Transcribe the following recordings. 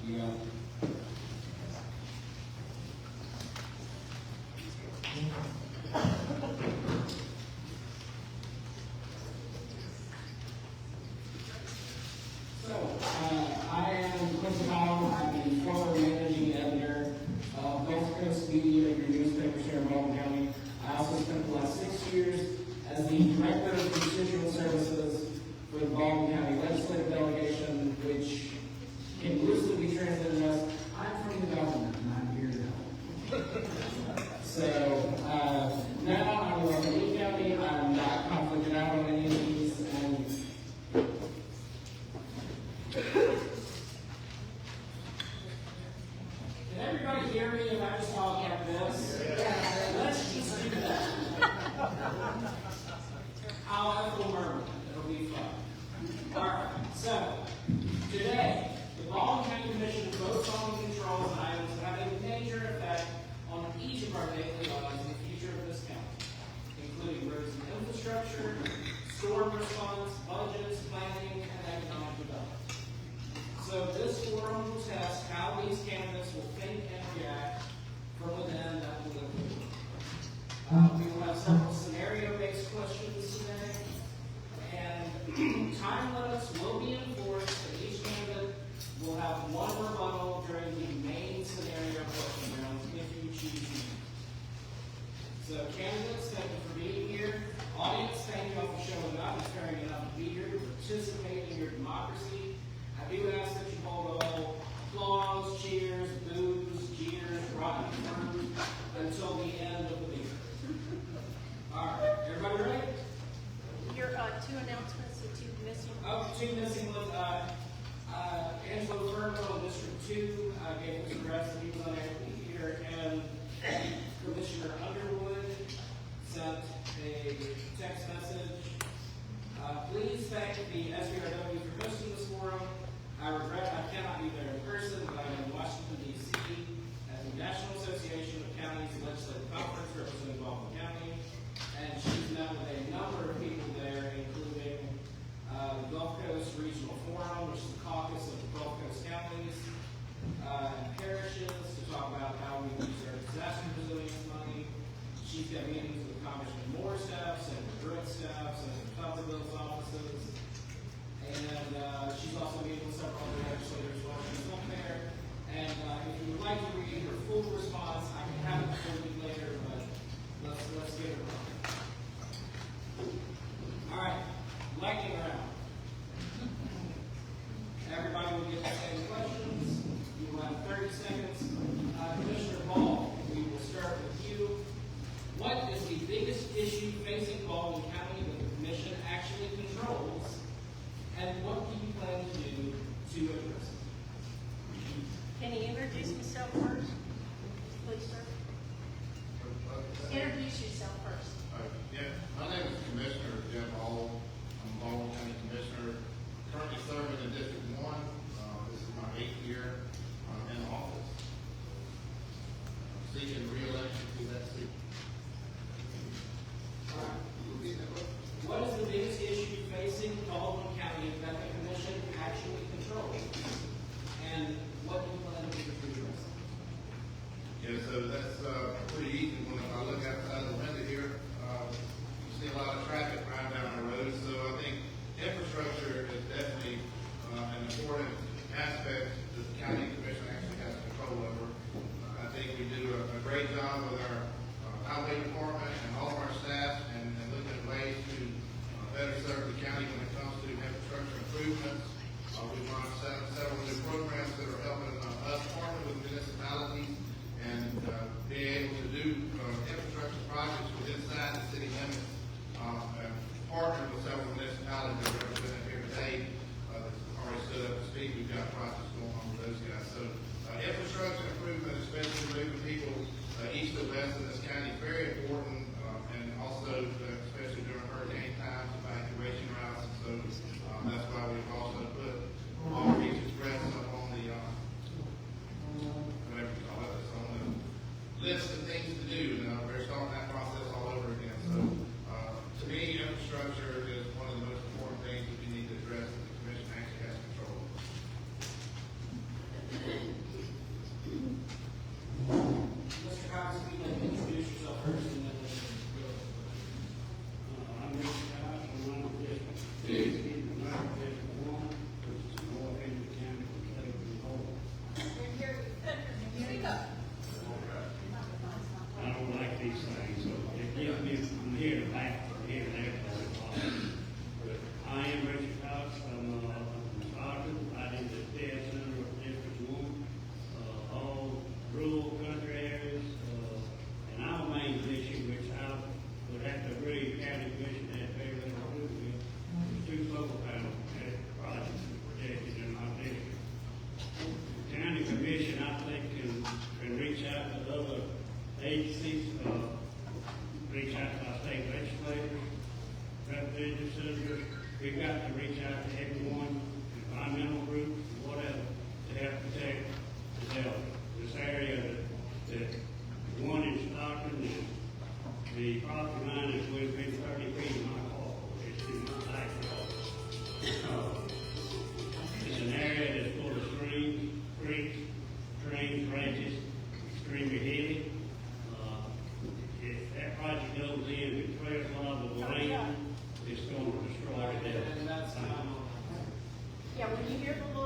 You got it. I am Quincy Howell. I'm the former managing editor of Gulf Coast Media, your newspaper here in Baldwin County. I also spent the last 6 years as the director of constituent services for the Baldwin County legislative delegation, which can loosely be translated as I'm from the government and I'm here now. So now I'm in Baldwin County. I'm not conflicted out on any of these. And can everybody hear me if I just talk like this? Yeah. Let's just do that. I'll have a murmur. It'll be fun. All right. So today, the Baldwin County Commission votes on and controls items that have a major effect on each of our daily lives and the future of this county, including roads and infrastructure, storm response, budgets, planning, and economic development. So this forum will test how these candidates will think and react from within that political group. We will have several scenario-based questions today, and time limits will be enforced, and each candidate will have one rebuttal during the main scenario question round if you choose to. So candidates, thank you for being here. Audience, thank you all for showing up and caring enough to be here to participate in your democracy. I do ask that you hold all applause, cheers, boos, jeers, rotten fruit until the end of the meeting. All right, everybody ready? Your two announcements, the two missing. Oh, two missing ones. Angelo Fermo in District 2 gave us a rest that he was unable to be here, and Commissioner Underwood sent a text message. Please thank the SBRW for hosting this forum. I regret I cannot be there in person, but I'm in Washington, D.C. at the National Association of Counties Legislative Conference representing Baldwin County, and she's met with a number of people there, including the Gulf Coast Regional Forum, which is the caucus of the Gulf Coast counties, and parishes to talk about how we use our disaster resilience money. She's got meetings with Congressman Moore staff, Senator Druid staff, Senator Thompsonville's offices, and she's also meeting with several other legislators while she's up there. And if you would like to read her full response, I can have it for you later, but let's get it running. All right, lightning round. Everybody will get the same questions. You will have 30 seconds. Commissioner Ball, we will start with you. What is the biggest issue facing Baldwin County that the Commission actually controls, and what do you plan to do to address it? Can you introduce yourself first? Please, sir. Introduce yourself first. Yeah, my name is Commissioner Jim Hall. I'm a Baldwin County Commissioner, currently serving in District 1. This is my 8th year in office. Seeking re-election to that seat. All right. What is the biggest issue facing Baldwin County that the Commission actually controls, and what do you plan to do to address it? Yeah, so that's pretty easy. When I look outside the window here, you see a lot of traffic riding down the road. So I think infrastructure is definitely an important aspect that the county commission actually has control over. I think we do a great job with our highway department and all of our staff, and looking at ways to better serve the county when it comes to infrastructure improvements. We've run several new programs that are helping us partner with municipalities and being able to do infrastructure projects within the city limits, and partner with several municipalities that are represented here today that already stood up to speak. We've got projects going on with those guys. So infrastructure improvement, especially moving people east to west in this county, is very important, and also especially during hurricane times, evacuation routes. So that's why we've also put all Beach Express up on the whatever you call it, it's on the list of things to do. We're starting that process all over again. So to me, infrastructure is one of the most important things that we need to address that the commission actually has control over.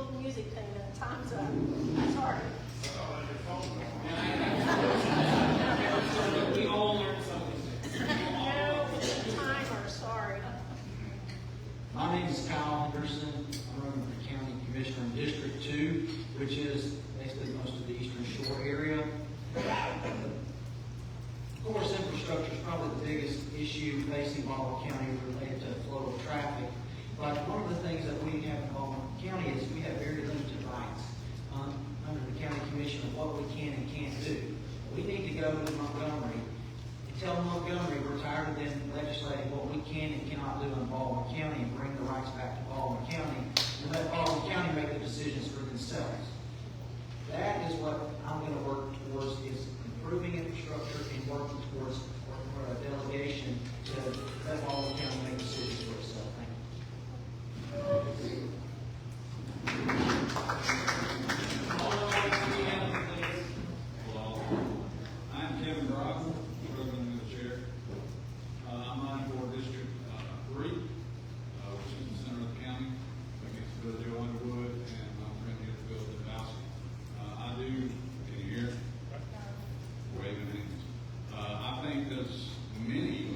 little music thing, time's up. Sorry. We all learned something. No, timer, sorry. My name is Kyle Henderson. I'm running for County Commissioner in District 2, which is basically most of the Eastern Shore area. Of course, infrastructure is probably the biggest issue facing Baldwin County related to flow of traffic. But one of the things that we have in Baldwin County is we have very limited rights under the County Commission of what we can and can't do. We need to go to Montgomery and tell Montgomery we're tired of them legislating what we can and cannot do in Baldwin County and bring the rights back to Baldwin County and let Baldwin County make the decisions for themselves. That is what I'm going to work towards, is improving infrastructure and working towards a delegation to let Baldwin County make decisions for itself. Thank you. Hello, I'm Kevin Brown, President of the Chair. I'm running for District 3, which is in the center of the county, against Bill Joe Underwood and my friend here, Bill Dembowski. I do, can you hear? Waving hands. I think there's many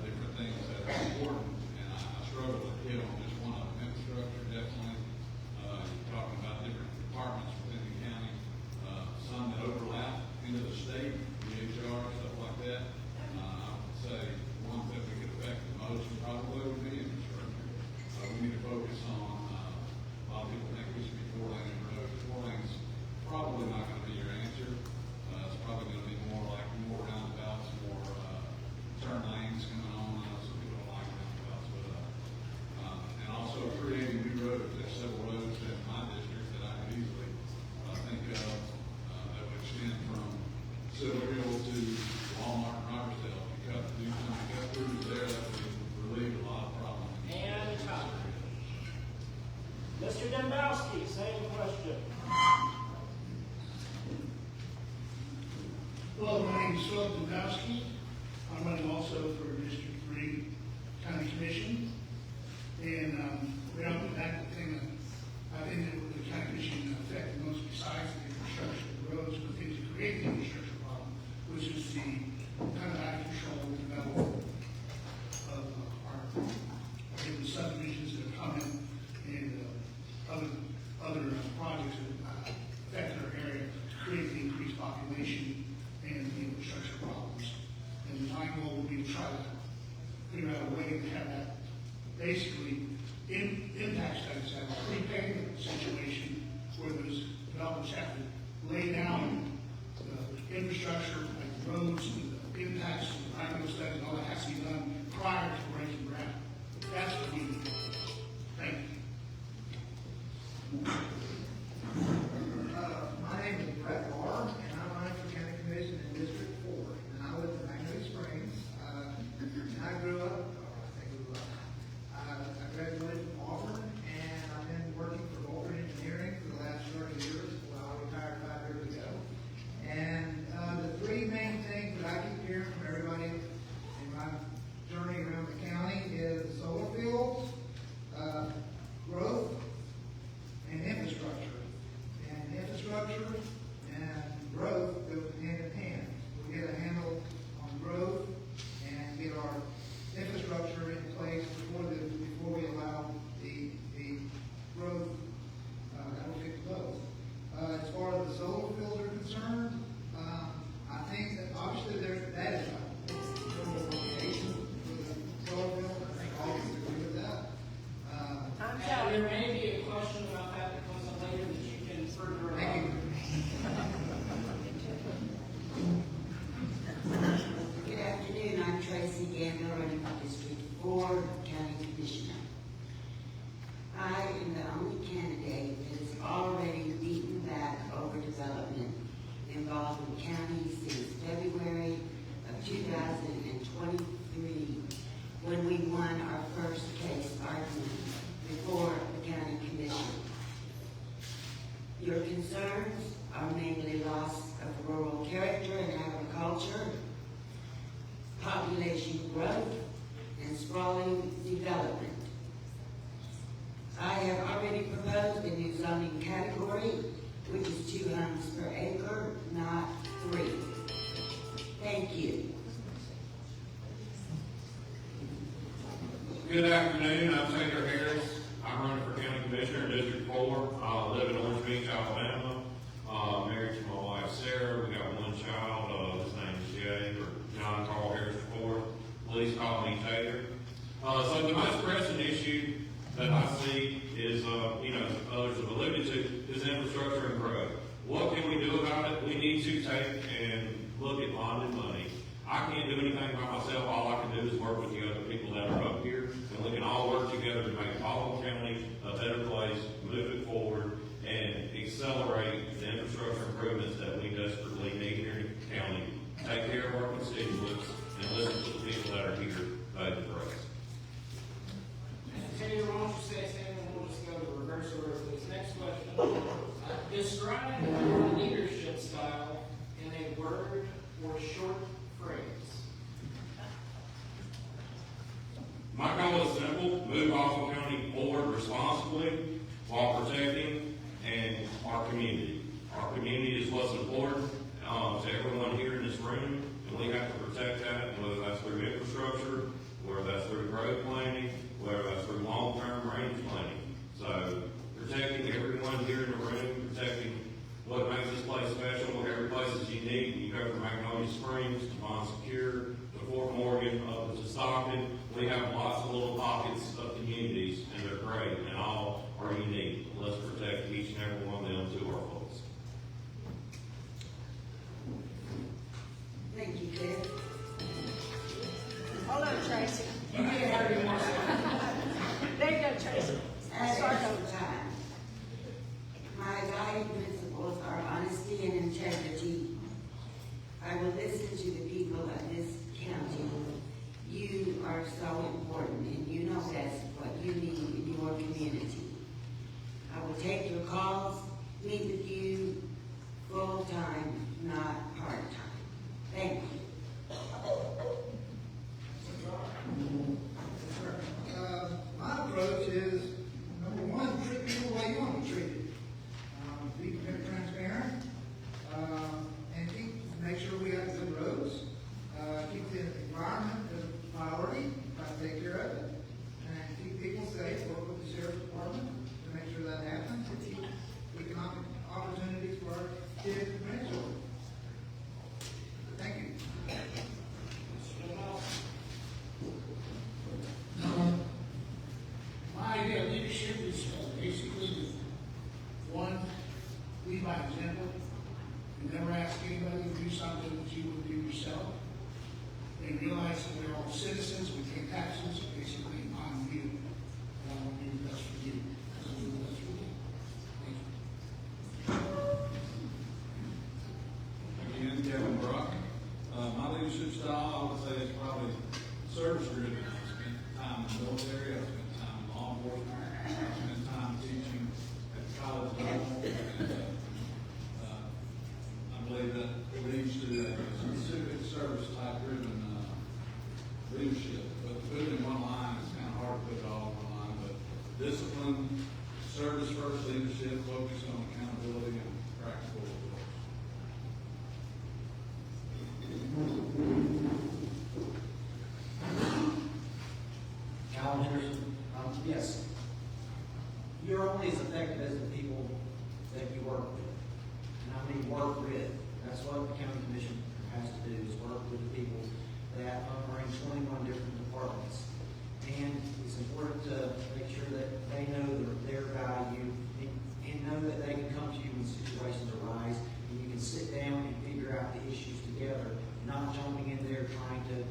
different things that are important, and I struggle to hit on just one of them. Infrastructure, definitely. You're talking about different departments within the county, some that overlap into the state, DHR, stuff like that. I would say the ones that we could affect the most probably would be infrastructure. We need to focus on, a lot of people think we should be 4-lane roads. 4 lanes probably not going to be your answer. It's probably going to be more like more roundabouts, more turn lanes coming on. I know some people don't like roundabouts, but and also creating new roads. There's several roads in my district that I could easily think of that would extend from Silver Hill to Walmart and Robertsdale. If you do some cut throughs there, that would relieve a lot of problems. And time. Mr. Dembowski, same question. Hello, my name is Philip Dembowski. I'm running also for District 3 County Commission. And right off the bat, the thing that I think that the County Commission affect the most besides the infrastructure of the roads, but things that create the infrastructure problem, which is the kind of out of control development of our different subdivisions that are coming and other projects that affect our area to create the increased population and the infrastructure problems. And my goal would be to try to figure out a way to have that basically impact studies, have a prepayment situation where those developers have to lay down the infrastructure, like the roads, the impacts, the environmental studies, and all that has to be done prior to breaking ground. That's what we need. Thank you. My name is Brett Barr, and I'm running for County Commission in District 4. And I live in Magnolia Springs. And I grew up, I graduated from Auburn, and I've been working for Baldwin Engineering for the last 30 years. Well, I retired 5 years ago. And the three main things that I keep hearing from everybody in my journey around the county is solar fields, growth, and infrastructure. And infrastructure and growth go hand in hand. We get a handle on growth and get our infrastructure in place before we allow the growth that will fix both. As far as the solar fields are concerned, I think that obviously that is a location for the solar field. I think all of us agree with that. Time's And up. there may be a question about that that comes up later that you can further Thank you. Good afternoon, I'm Tracy Gandler, running for District 4 County Commissioner. I am the only candidate that has already beaten back overdevelopment in Baldwin County since February of 2023, when we won our first case argument before the County Commission. Your concerns are mainly loss of rural character and agriculture, population growth, and sprawling development. I have already already proposed a new zoning category, which is 2 homes per acre, not 3. Thank you. Good afternoon, I'm Taylor Harris. I'm running for County Commissioner in District 4. I live in Orange Beach, Alabama. Married to my wife Sarah. We got one child. His name is Jay, or John Carl Harris IV. Please call me Taylor. So the most pressing issue that I see is, others have alluded to, is infrastructure and growth. What can we do about it? We need to take and look at bonding money. I can't do anything by myself. All I can do is work with the other people that are up here, and we can all work together to make Baldwin County a better place, move it forward, and accelerate the infrastructure improvements that we desperately need here in the county. Take care of our constituents and listen to the people that are here voting for us. Mr. Taylor, why don't you say something, and we'll just go to reverse order for this next question. Describe your leadership style in a word or short phrase. My goal is simple: move Baldwin County forward responsibly while protecting our community. Our community is what's important to everyone here in this room, and we have to protect that, whether that's through infrastructure, whether that's through growth planning, whether that's through long-term range planning. So protecting everyone here in the room, protecting what makes this place special. Every place is unique. You go from Magnolia Springs to Monsecure to Fort Morgan up to Stockton. We have lots of little pockets of communities, and they're great, and all are unique. Let's protect each and every one of them to our fullest. Thank you, Cliff. Hold on, Tracy. You can have your more. There you go, Tracy. At Start the over. time, my guiding principles are honesty and integrity. I will listen to the people of this county. You are so important, and you know best what you need in your community. I will take your calls, meet with you full-time, not part-time. Thank you. My approach is, number one, treat people the way you want to be treated. Be very transparent, and make sure we have good roads. Keep the environment as a priority, try to take care of it, and keep people safe. Work with the sheriff's department to make sure that happens. To keep economic opportunities for our kids and grandchildren. Thank you. My idea of leadership is basically one, lead by example. You never ask anybody to do something that you would do yourself. And realize that we're all citizens, we pay taxes, basically on you. And I want to do the best for you. So do the best for you. Thank you. Again, Kevin Brock. My leadership style, I would say, is probably service driven. I spent time in the military, I spent time in law enforcement, I spent time teaching at the college level. And, I believe that leads to a specific service type driven leadership. But to put it in one line, it's kind of hard to put it all in one line. But discipline, service first leadership, focused on accountability and practical results. Alan Henderson. Yes. You're only as effective as the people that you work with. And I mean work with. That's what the county commission has to do, is work with the people that are in 21 different departments. And it's important to make sure that they know their value and know that they can come to you when situations arise, and you can sit down and figure out the issues together, not jumping in there trying to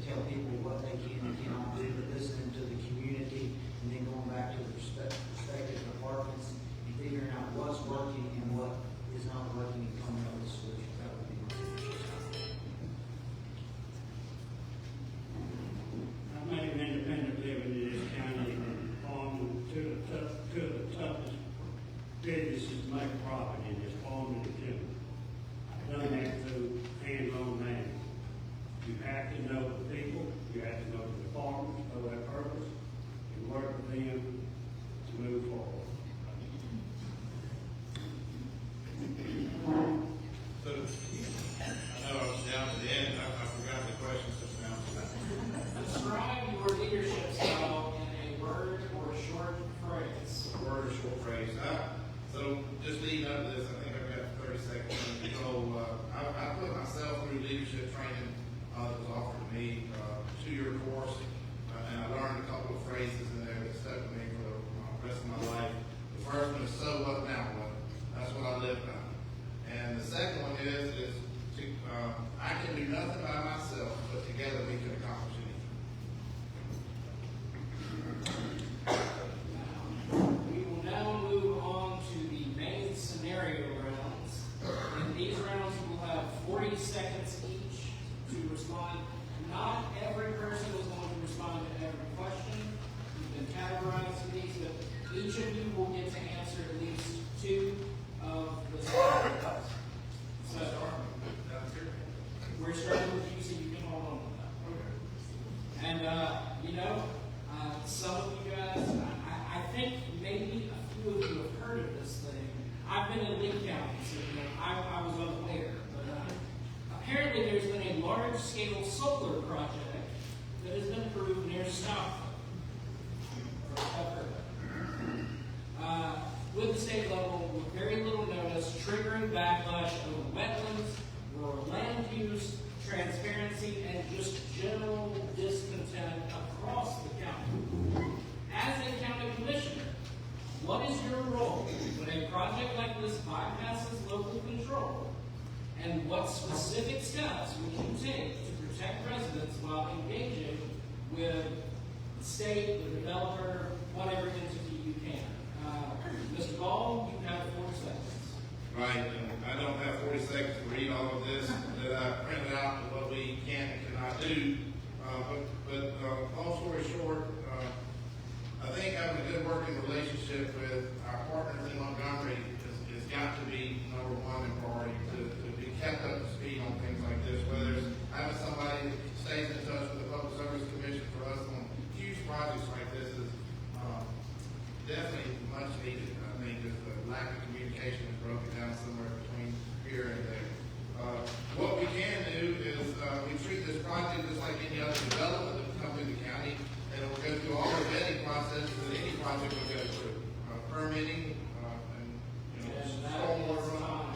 tell people what they can and cannot do, but listening to the community and then going back to the respective departments and figuring out what's working and what is not working and coming up with a solution. That would be my suggestion. I made an independent living in this county and farming. Two of the toughest businesses to make a profit in is farming and timber. I've done that through hands-on management. You have to know the people, you have to know the farmers, know their purpose, and work with them to move forward. me, 2-year course, and I learned a couple of phrases in there that stuck with me for the rest of my life. The first one is "so what, now what." That's what I live by. And the second one is I can do nothing by myself, but together we can accomplish anything. We will now move on to the main scenario rounds. In these rounds, we will have 40 seconds each to respond. Not every person is going to respond to every question. You've been categorized in these, but each of you will get to answer at least 2 of the scenarios. So, we're starting with you, so you can hold on to that. And, some of you guys, I think maybe a few of you have heard of this thing. I've been in Lee County, so I was unaware. But apparently there's been a large-scale solar project that has been approved near Stockton. With the state level, with very little notice, triggering backlash over wetlands, rural land use, transparency, and just general discontent across the county. As a county commissioner, what is your role when a project like this bypasses local control? And what specific steps would you take to protect residents while engaging with the state, the developer, whatever entity you can? Mr. Ball, you have 4 seconds. Right, and I don't have 40 seconds to read all of this that I printed out of what we can and cannot do. But long story short, I think having a good working relationship with our partners in Montgomery has got to be #1 in priority to be kept up to speed on things like this. Whether it's having somebody that stays in touch with the Public Service Commission for us on huge projects like this is definitely much needed. I think just the lack of communication is broken down somewhere between here and there. What we can do is we treat this project just like any other development that will come through the county, and it will go through all the vetting processes that any project will go through. Permitting, and stormwater runoff.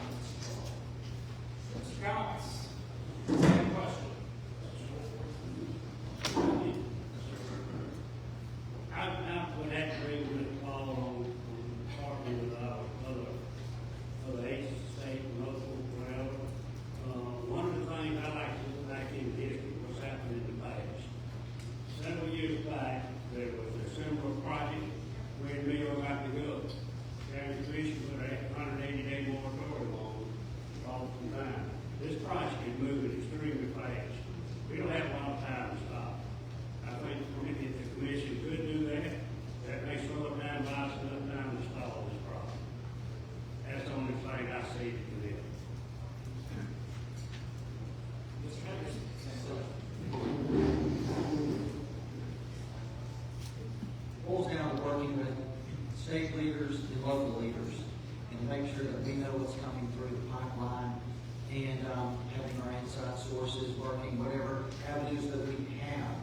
Mr. Cox, same question. I would have to agree with Paul on partnering with other agencies, state, local, whatever. One of the things I like to look back in history, what's happened in the past. Several years back, there was a similar project where New York got to go. County Commission put a 180-day moratorium on it all the time. This project is moving extremely fast. We don't have a lot of time to stop. I think if the commission could do that, that may slow it down, buy us enough time to stall this project. That's the only thing I see to do. Mr. Henderson, Boils down to working with state leaders and local leaders and make sure that we know what's coming through the pipeline and having our inside sources working, whatever avenues that we have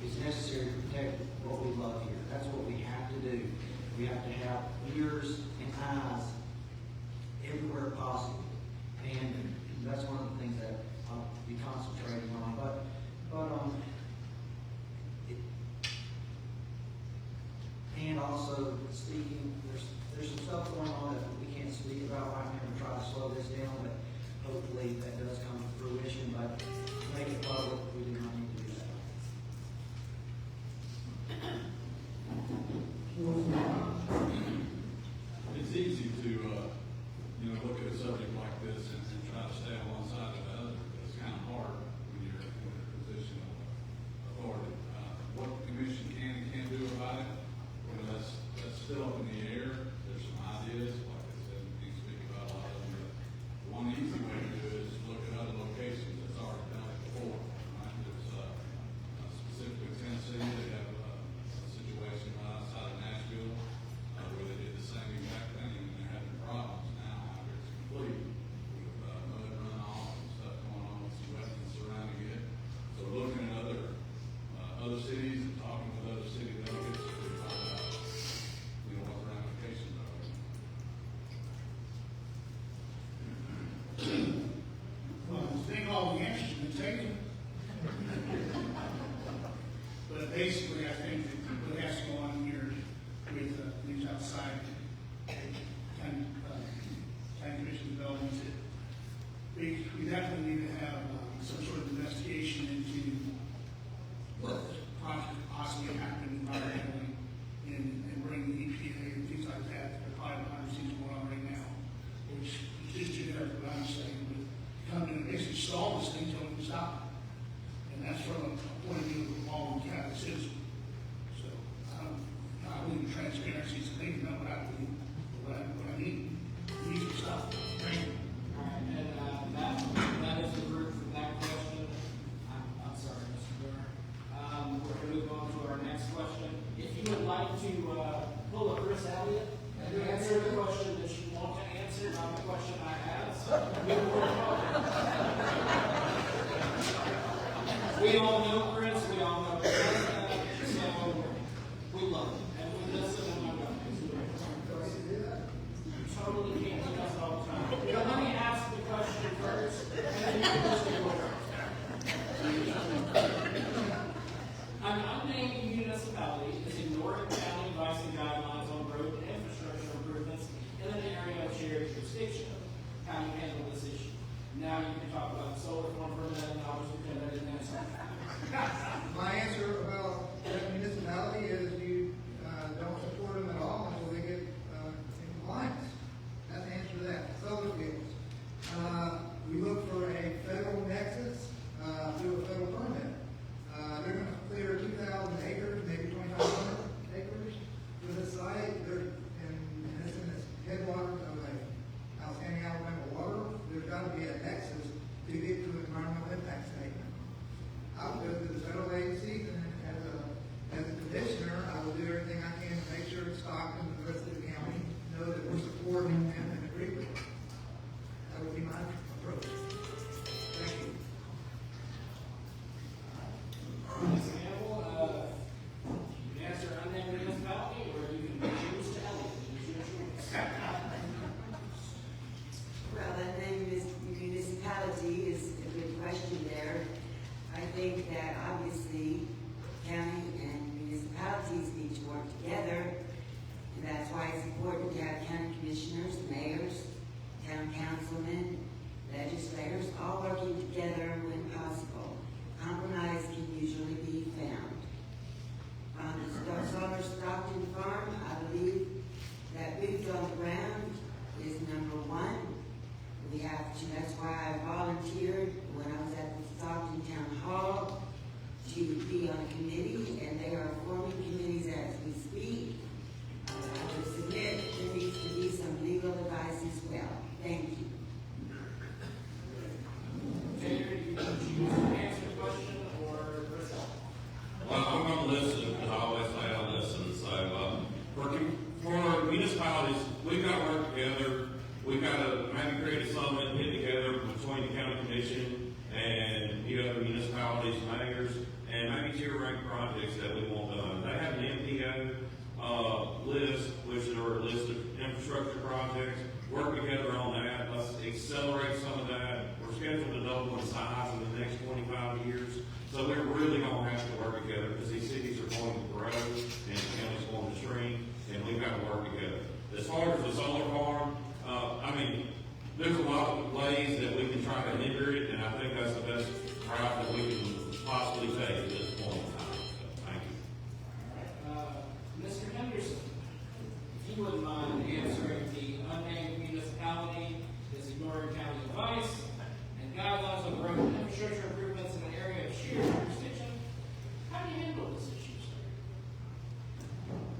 is necessary to protect what we love here. That's what we have to do. We have to have ears and eyes everywhere possible. And that's one of the things that I'll be concentrating on. And also speaking, there's some stuff going on that we can't speak about right now and try to slow this down, but hopefully that does come to fruition. But to make it public, we do not need to do that. It's easy to, look at a subject like this and try to stay on one side or the other. It's kind of hard when you're in a position of authority. What the commission can and can't do about it, that's still up in the air. There's some ideas, like I said, we can speak about a lot of them. But one easy way to do it is look at other locations that's already done it before. Right? There's specifically Tennessee, they have a situation right outside of Nashville where they did the same exact thing, and they're having problems now. However, it's complete with mud runoff and stuff going on with some wetlands surrounding it. So we're looking at other cities and talking with other city delegates to find out, what the outside county commission development. We definitely need to have some sort of investigation into what possibly happened environmentally and bring the EPA and things like that. There are probably behind the scenes going on right now, which is just generic what I'm saying, but come in and basically stall this thing until we can stop it. And that's from a point of view of the Baldwin County citizen. So, I believe in transparency is the thing, not what I believe, but what I need. We need to stop. Thank you. All right, and that is the group for that question. I'm sorry, Mr. Brewer. We're going to move on to our next question. If you would like to pull up Chris Elliott and answer the question that you want to answer, not the question I asked, we will work on it. We all know Chris, we all know Chris, so we love him, and we listen and we love him. You totally can't do us all the time. But let me ask the question first, and then you can listen to it. An unnamed municipality is ignoring county advice and guidelines on road and infrastructure improvements in an area of shared jurisdiction. How do you handle this issue? Now you can talk about the solar farm for a minute, and I'll just pretend I didn't answer. My answer about that municipality is you don't support them at all until they get in compliance. That's the answer to that. Solar fields. We look for a federal nexus through a federal permit. They're going to clear 2,000 acres, maybe 2,500 acres for the site. And it's in the headwaters of a outstanding Alabama water. There's got to be a nexus to get to the environmental impact statement. I would go to the federal agencies, and as a commissioner, I will do everything I can to make sure Stockton and the rest of the county know that we're supporting them and agree with them. That would be my approach. Thank you. Ms. Campbell, you can answer unnamed municipality, or you can choose to Elliott. Choose your choice. Well, unnamed municipality is a good question there. I think that obviously county and municipalities need to work together, and that's why it's important to have county commissioners, mayors, town councilmen, legislators, all working together when possible. Compromise can usually be found. On the Solar Stockton Farm, I believe that boots on the ground is number one. We have to, that's why I volunteered when I was at the Stockton Town Hall to be on a committee, and they are forming committees as we speak. I would submit there needs to be some legal advice as well. Thank you. Taylor, you can choose to answer the question or Chris. Well, I'm going to listen, because I always say I listen. So, for municipalities, we've got to work together. We've got to maybe create a summit, get together between the county commission and the other municipalities, mayors, and maybe tier-ranked projects that we want done. They have an MPO list, which are a list of infrastructure projects. Work together on that. Let's accelerate some of that. We're scheduled to double in size in the next 25 years. So we're really going to have to work together, because these cities are going to grow and the county's going to shrink, and we've got to work together. As far as the solar farm, there's a lot of ways that we can try to hinder it, and I think that's the best route that we can possibly take at this point in time. So, thank you. All right. Mr. Henderson, if you wouldn't mind answering the unnamed municipality is ignoring county advice and guidelines on road and infrastructure improvements in an area of shared jurisdiction. How do you handle this issue, sir?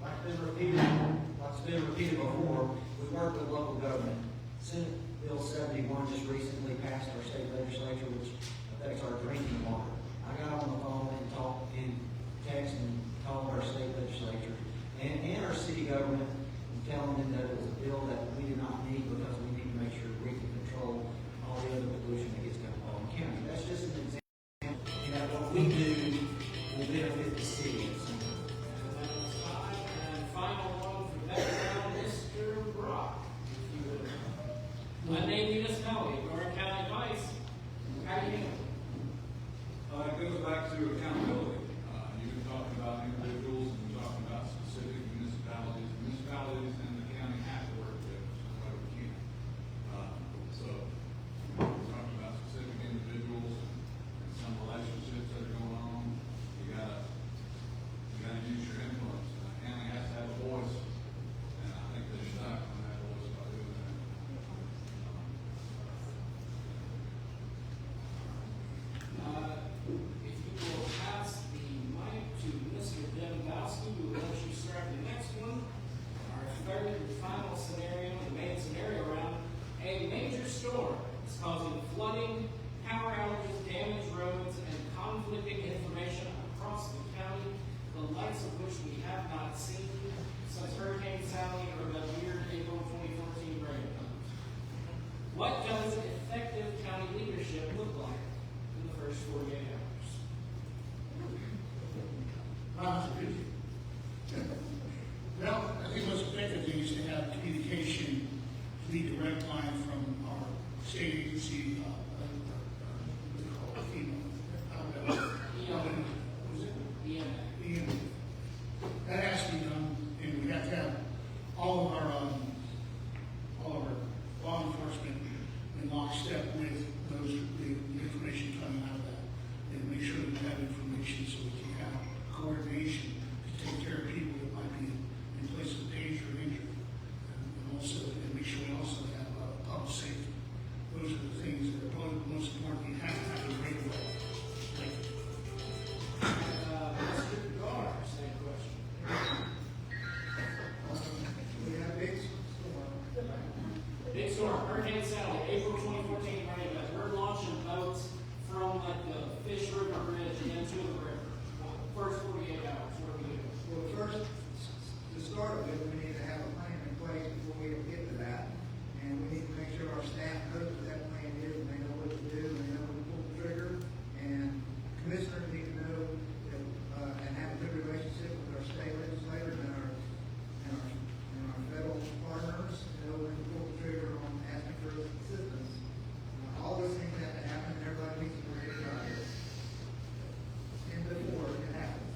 Like it's been repeated before, we work with local government. Senate Bill 71 just recently passed our state legislature, which affects our drinking water. I got on the phone and talked and text and called our state legislature and our city government and telling them that it was a bill that we did not need, because we need to make sure we can control all the other pollution that gets to Baldwin County. That's just an example. And that what we do will benefit the city. And final one for that round, Mr. Brock. If you would. Unnamed municipality, ignoring county advice. How do you handle it? It goes back to accountability. You've been talking about individuals, and you're talking about specific municipalities. Municipalities That has to be done, and we have to have all of our law enforcement in lockstep with the information coming out of that, and make sure that we have information so we can have coordination to take care of people that might be in places of danger or injury, and also, and make sure we also have public safety. Those are the things that are probably the most important. You have to have a great way. Thank you. Mr. Gar, same question. We have big storm. Big storm, Hurricane Sally, April 2014 rain event. We're launching boats from like the Fish River Bridge into the river. First 48 hours, what are we doing? Well, first, to start with, we need to have a plan in place before we get to that. And we need to make sure our staff knows what that plan is, and they know what to do, and they know when to pull the trigger. And commissioners need to know that, and have a good relationship with our state legislators and our federal partners, to know when to pull the trigger on asking for assistance. All those things have to happen, and everybody needs to be ready about it. And before it happens.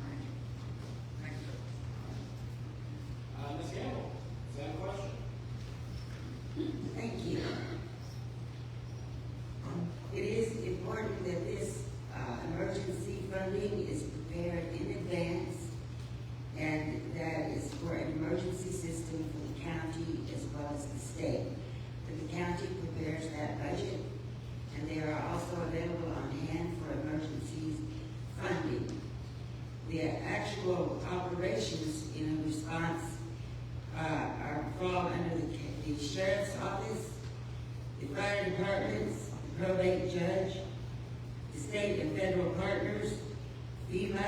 Thank you. Thank you, sir. Ms. Gamble, same question. Thank you. It is important that this emergency funding is prepared in advance, and that is for an emergency system for the county as well as the state. But the county prepares that budget, and they are also available on hand for emergency funding. The actual operations in response fall under the sheriff's office, the fire departments, the probate judge, the state and federal partners, FEMA,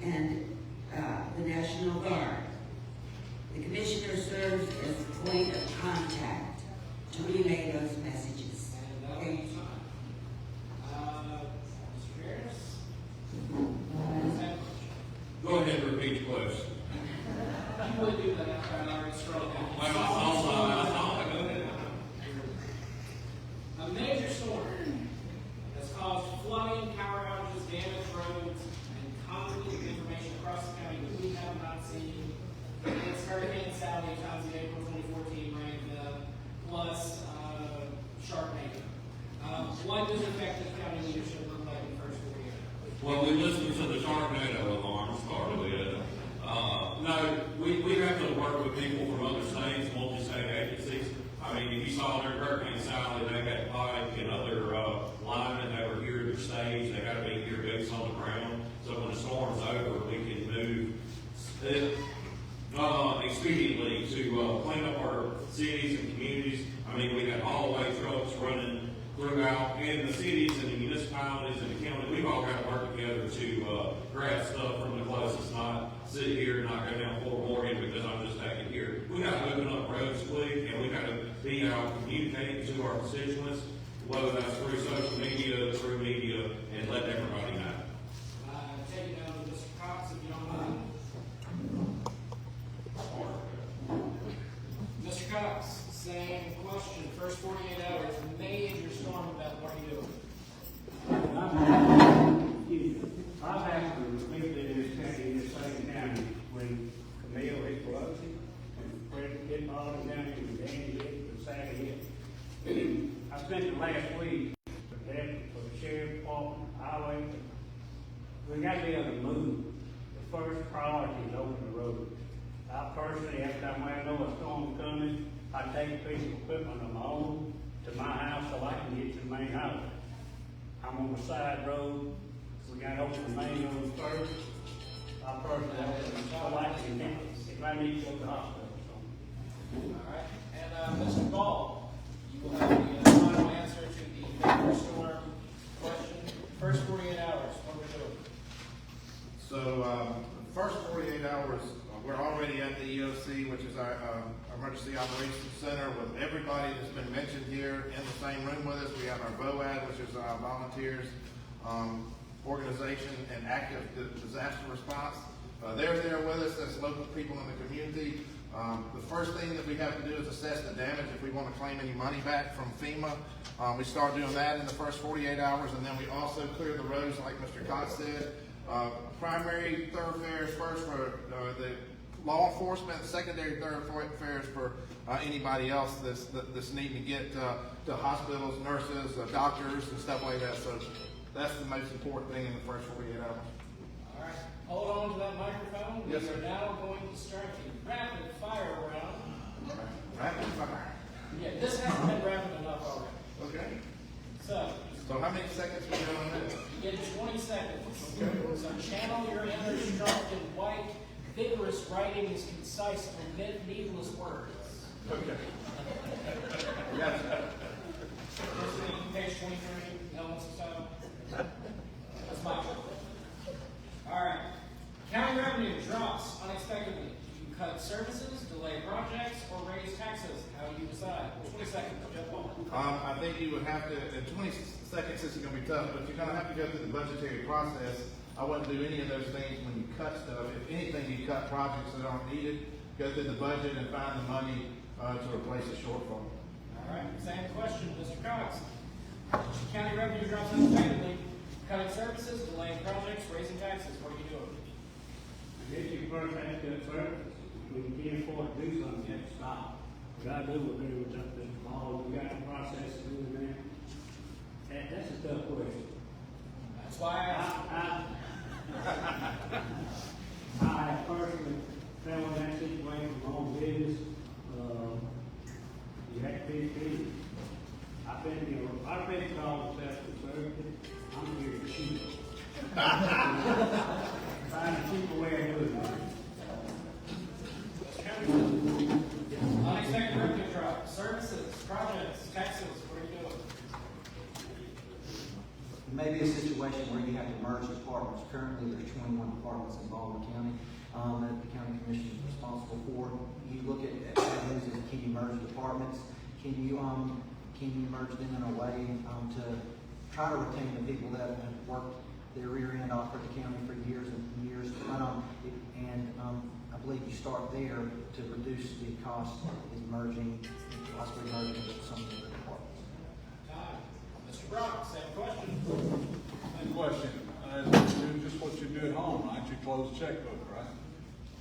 and the National Guard. The commissioner serves as a point of contact to relay those messages. And that will Thank be you. time. Mr. Harris? Same question. Go ahead and repeat your question. You would do that after I already struck out. Well, I saw it. Go ahead. A major storm has caused flooding, power outages, damaged roads, and conflict of information across the county that we have not seen. It's Hurricane Sally times the April 2014 rain event, plus Sharknado. What does effective county leadership look like in the first 48 hours? Well, we listened to the Sharknado alarm start with it. No, we have to work with people from other states, multi-state agencies. I mean, if you saw during Hurricane Sally, they had Pike and other linemen that were here at their stage. They got to be here, boots on the ground. So when the storm's over, we can move expediently to clean up our cities and communities. I mean, we had all-the-way trucks running throughout, and the cities and the municipalities and the county, we've all got to work together to grab stuff from the closest, not sit here and not go down Fort Morgan because I'm just taking here. We got to open up roads quick, and we got to be out communicating to our constituents, whether that's through social media, through media, and let everybody know. Take it down to Mr. Cox, if you don't mind. Mr. Cox, same question. First 48 hours, major storm event, what are you doing? I've actually lived in this county, in this same county, when Camille hit Biloxi, and Fred hit Baldwin County, and Danny hit, and Sally hit. I spent the last week for the sheriff department, highway. We got to be able to move. The first priority is open the road. I personally, every time I know a storm coming, I take a piece of equipment of my own to my house so I can get to the main highway. I'm on the side road. We got to open the main road first. I personally open it so I can get, if I need to go to the hospital. All right. And Mr. Ball, you will have the final answer to the major storm question. First 48 hours, what are we doing? So, first 48 hours, we're already at the EOC, which is our Emergency Operations Center, with everybody that's been mentioned here in the same room with us. We have our VOAD, which is our volunteers organization and active disaster response. they're there with us as local people in the community. The first thing that we have to do is assess the damage if we want to claim any money back from FEMA. We start doing that in the first 48 hours, and then we also clear the roads like Mr. Cox said. Primary thoroughfares first for the law enforcement, secondary thoroughfares for anybody else that's needing to get to hospitals, nurses, doctors, and stuff like that. So that's the most important thing in the first 48 hours. All right, hold on to that microphone. Yes, We sir. are now going to start a rapid fire round. Rapid fire. Yeah, this hasn't been rapid enough already. Okay. So, So how many seconds we got on that? you get 20 seconds. So channel your inner strong and white. Vigorous writing is concise, omit needless words. Okay. Yes. Page 23, elements of style. That's my job. All right. County revenue drops unexpectedly. You cut services, delay projects, or raise taxes. How do you decide? 20 seconds, jump on. I think you would have to, in 20 seconds, this is going to be tough, but you're going to have to go through the budgetary process. I wouldn't do any of those things when you cut stuff. If anything, you cut projects that aren't needed, go through the budget and find the money to replace the shortfall. All right, same question, Mr. Cox. County revenue drops unexpectedly. Cutting services, delaying projects, raising taxes. What are you doing? I guess you first have to service. When you can't afford to do something, you have to stop. What I do with it with the ball, we got the process to do there. That's a tough question. That's why I asked. I personally fell in that situation from home business. You have to be busy. I've been to all the stuff and services. I'm here to cheat. Find a cheaper way of doing it. Unexpected revenue drop. Services, projects, taxes. What are you doing? Maybe a situation where you have to merge departments. Currently, there's 21 departments in Baldwin County that the county commission is responsible for. You look at avenues and can you merge departments? Can you merge them in a way to try to retain the people that have worked their rear end off for the county for years and years? I believe you start there to reduce the cost is possibly merging with some of the departments. Mr. Brock, same question. Same question. Do just what you do at home, right? You close a checkbook, right?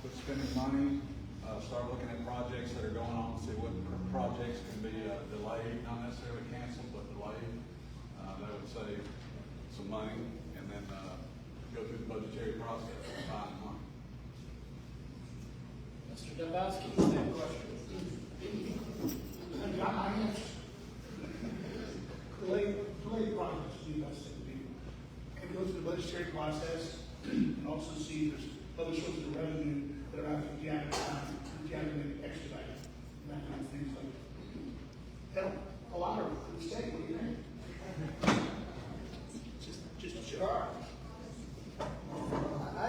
Quit spending money, start looking at projects that are going on, see what projects can be delayed, not necessarily canceled, but delayed. That would save some money, and then go through the budgetary process and find the money. Mr. Dombrowski, same question. Delay projects, do best thing to do. And go through the budgetary process and also see if there's other sources of revenue that are out there, you have to make it expedite, and that kind of things like. Help a lot of the state, what do you think? Just a joke. I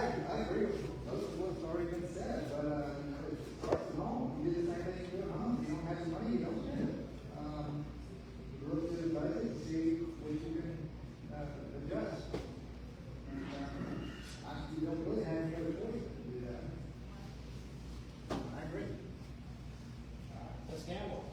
agree with most of what's already been said, but, it starts at home. You do the same thing you do at home. If you don't have the money, you don't spend it. You look through the budget and see what you can, adjust. You don't really have any other choice to do that. I agree. Ms. Campbell.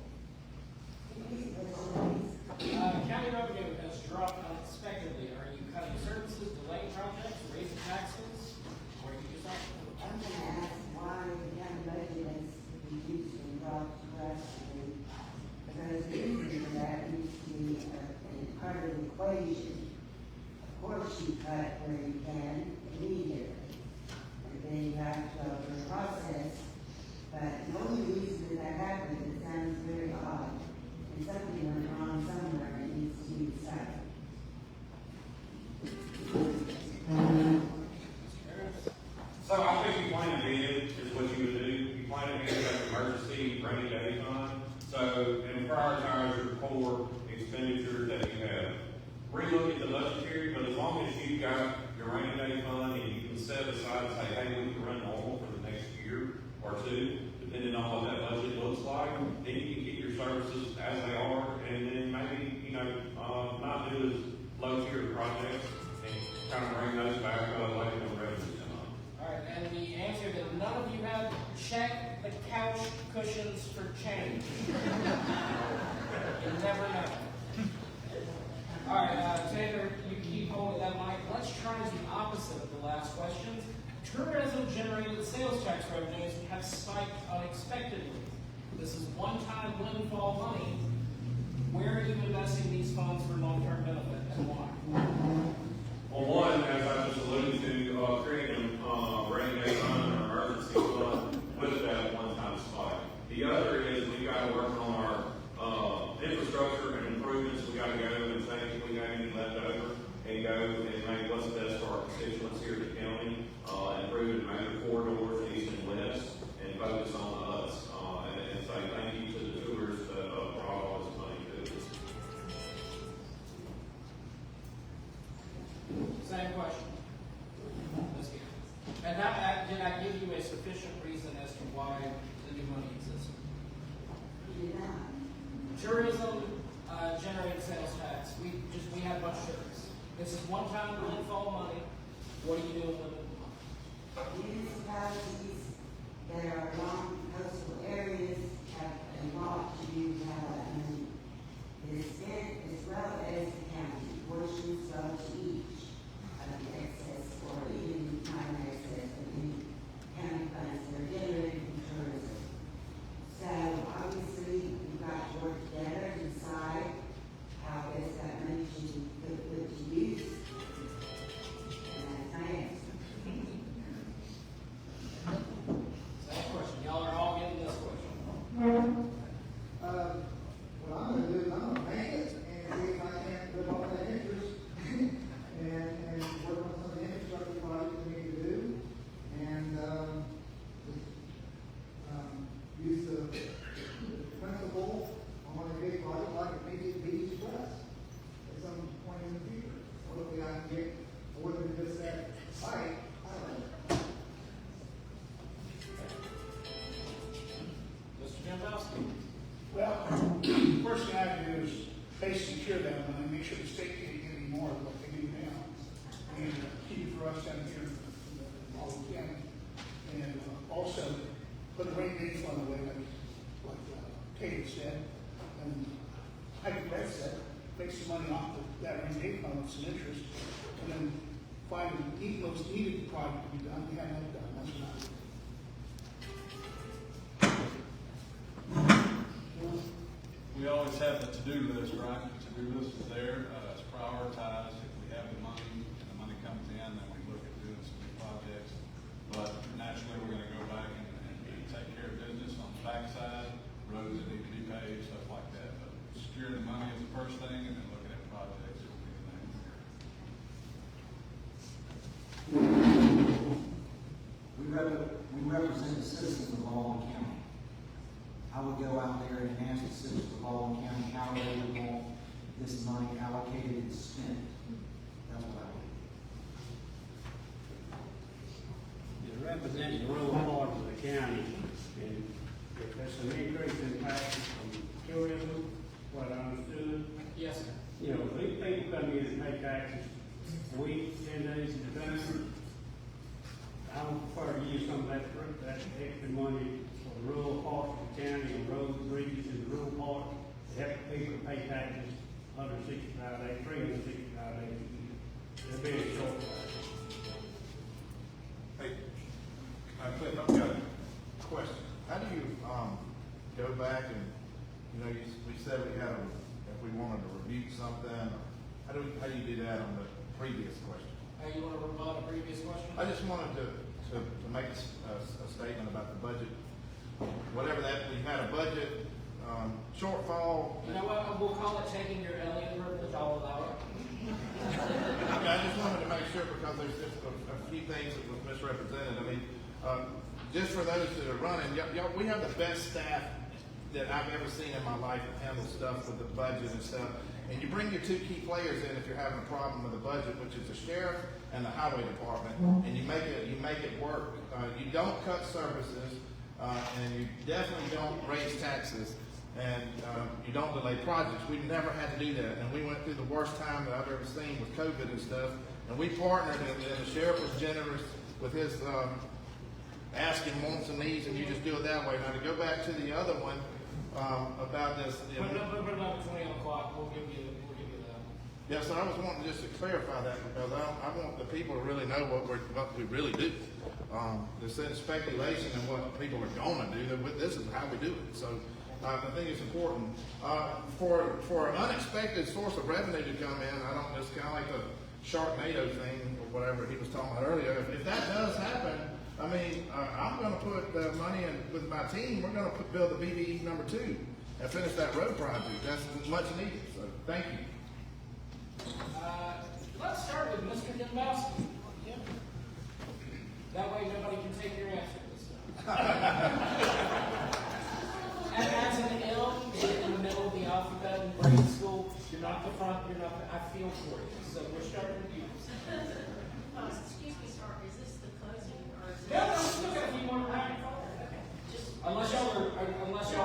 County revenue has dropped unexpectedly. Are you cutting services, delaying projects, raising taxes? Or are you just not? I'm gonna ask why the county budget has reduced and dropped drastically. Because the reason for that needs to be part of the equation. Of course, you cut where you can immediately. And then you have to go through the process. But the only reason that happens, it sounds very odd. And something went wrong somewhere and it needs to be decided. So I think you plan ahead is what you would do. You plan ahead as an emergency rainy day fund. So, and prioritize your core expenditures that you have. Relook at the budgetary, but as long as you've got your rainy day fund and you can set aside and say, hey, we can run normal for the next year or two, depending on what that budget looks like, then you can keep your services as they are, and then maybe, not do as low tier projects and kind of bring those back later when revenues come up. All right, and the the couch cushions for change. You never know. All right, Taylor, you keep holding that mic. Let's try the opposite of the last questions. Tourism-generated sales tax revenues have spiked unexpectedly. This is one-time windfall money. Where are you investing these funds for long-term benefit and why? Well, one, as I just alluded to, creating rainy day fund or emergency fund with that one-time spike. The other is we've got to work on our infrastructure and improvements. We got to go and say if we got any left over and go and make what's best for our constituents here in the county, improve the major corridors east and west, and focus on us. And say thank you to the tourists that brought all this money to us. Same question. Let's get it. And that, did I give you a sufficient reason as to why the new money exists? Tourism generated sales tax. We have a bunch of this. This is one-time windfall money. What are you doing with it? Municipalities that are along coastal areas have a lot to do with how that money is spent, as well as the county. Portions go to each of the excess or even time excess of any county funds that are generated from tourism. So obviously, we've got to work together to decide how best that money should be put to use. And that's my answer. Same question. Y'all are all getting this question. What I'm gonna do is I'm gonna bank it and see if I can't put all that interest and work on some of the infrastructure projects we need to do. And, use the principle on a big project like a BD Express at some point in the future. Hopefully I can get more than just that site out of it. Mr. Jambowski. Well, first thing I have to do is basically secure that money, make sure the state can't get any more of what they do now. And keep it for us down here in Baldwin County. And also put a rainy day fund away like Kate said. And like Brett said, make some money off that rainy day fund with some interest. And then find the most needed project to be done. We have that done. That's what We always have the to-do list, right? The to-do list is there, it's prioritized. If we have the money and the money comes in, then we look at doing some big projects. But naturally, we're gonna go back and take care of business on the backside, roads that need to be paved, stuff like that. But securing the money is the first thing, and then looking at projects will be the next. We represent the citizens of Baldwin County. I would go out there and ask the citizens of Baldwin County how they would want this money allocated and spent. That's what I would do. You're representing the rural part of the county, and if there's some increase in taxes from tourism, what I understood, Yes, sir. you know, these people come in and pay taxes a week, 10 days at a time. I would prefer to use some of that extra money for the rural part of the county, and roads, bridges in the rural part, to help people pay taxes 165 days, 365 days. They're being short. Hey, Cliff, I've got a question. How do you, go back and, you know, we said we had if we wanted to review something, how do you do that on the previous question? You want to rebut a previous question? I just wanted to make a statement about the budget. Whatever that, we had a budget, shortfall. You know what? We'll call it taking your alien privilege. I'll allow it. Okay, I just wanted to make sure because there's just a few things that was misrepresented. I mean, just for those that are running, y'all, we have the best staff that I've ever seen in my life that handle stuff with the budget and stuff. And you bring your two key players in if you're having a problem with the budget, which is the sheriff and the highway department, and you make it work. You don't cut services, and you definitely don't raise taxes, and you don't delay projects. We've never had to do that, and we went through the worst time that I've ever seen with COVID and stuff. And we partnered, and the sheriff was generous with his asking wants and needs, and you just do it that way. Now, to go back to the other one, about this. Put about 20 o'clock, we'll give you that. Yes, I was wanting just to clarify that because I want the people to really know what we really do. Instead of speculation and what people are gonna do, this is how we do it. So I think it's important. For an unexpected source of revenue to come in, it's kind of like the Sharknado thing or whatever he was talking about earlier. If that does happen, I mean, I'm gonna put money in with my team. We're gonna build the BBE number 2 and finish that road project. That's much needed. So thank you. Let's start with Mr. Dembowski. That way nobody can take your answer this time. And as an L, you're in the middle of the alphabet in grade school. You're not the front, you're not the, I feel for you. So we're starting with you. Excuse me, sir, is this the closing or is No, this? still got a few more rapid fire. Okay, just. Unless y'all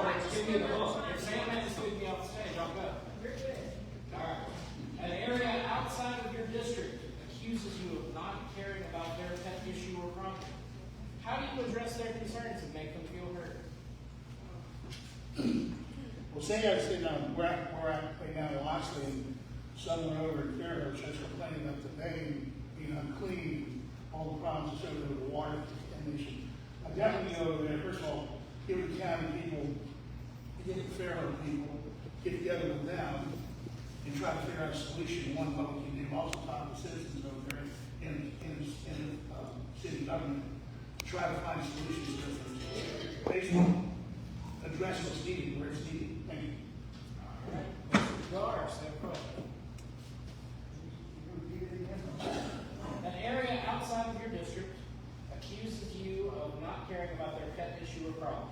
are give me the look. If Sam has to leave me off the stage, I'll go. You're good. All right. An area outside of your district accuses you of not caring about their pet issue or problem. How do you address their concerns and make them feel heard? Well, say I was sitting on where I'm right now in Loxley, and someone over in Fairhurst starts complaining about the bay being unclean, all the problems associated with the water contamination. I definitely go over there, first of all, get with the county people, get the Fairhurst people, get together with them, and try to figure out a solution, one, what we can do. Also talk to citizens over there in city government, try to find solutions to this. Basically, address what's needed where it's needed. Thank you. All right. Mr. Gar, same question. An area outside of your district accuses you of not caring about their pet issue or problem.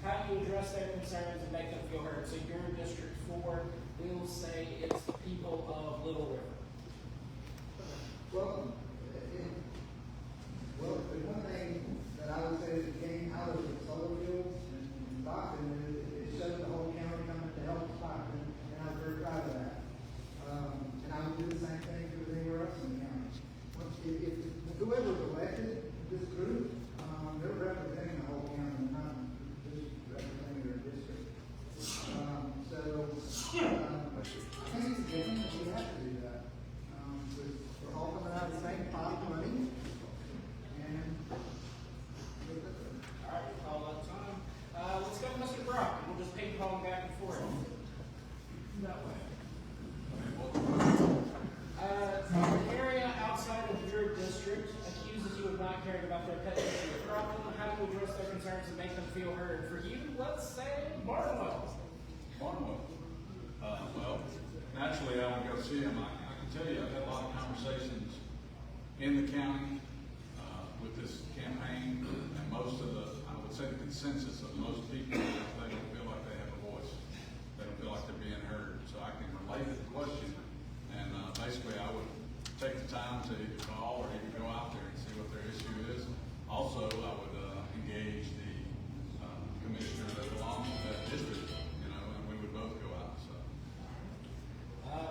How do you address their concerns and make them feel heard? So your District 4, we'll say it's the people of Little River. Well, the one thing that I would say that came out of the solar fields in Stockton, it showed the whole county coming to help Stockton, and I was very proud of that. And I would do the same thing if it was anywhere else in the county. If whoever's elected, this group, they're representing the whole county, not just representing their district. I think it's given that we have to do that. We're all coming out of the same pot of money. All right, we'll call that time. Let's go to Mr. Brock. We'll just ping pong back and forth. That way. An area outside of your district accuses you of not caring about their pet issue or problem. How do you address their concerns and make them feel heard? For you, let's say Barnwell. Barnwell. Well, naturally, I would go see him. I can tell you, I've had a lot of conversations in the county with this campaign, and most of I would say the consensus of most people, they don't feel like they have a voice. They don't feel like they're being heard. So I can relate to the question, and basically I would take the time to either call or even go out there and see what their issue is. Also, I would engage the commissioner that belongs to that district, and we would both go out. So.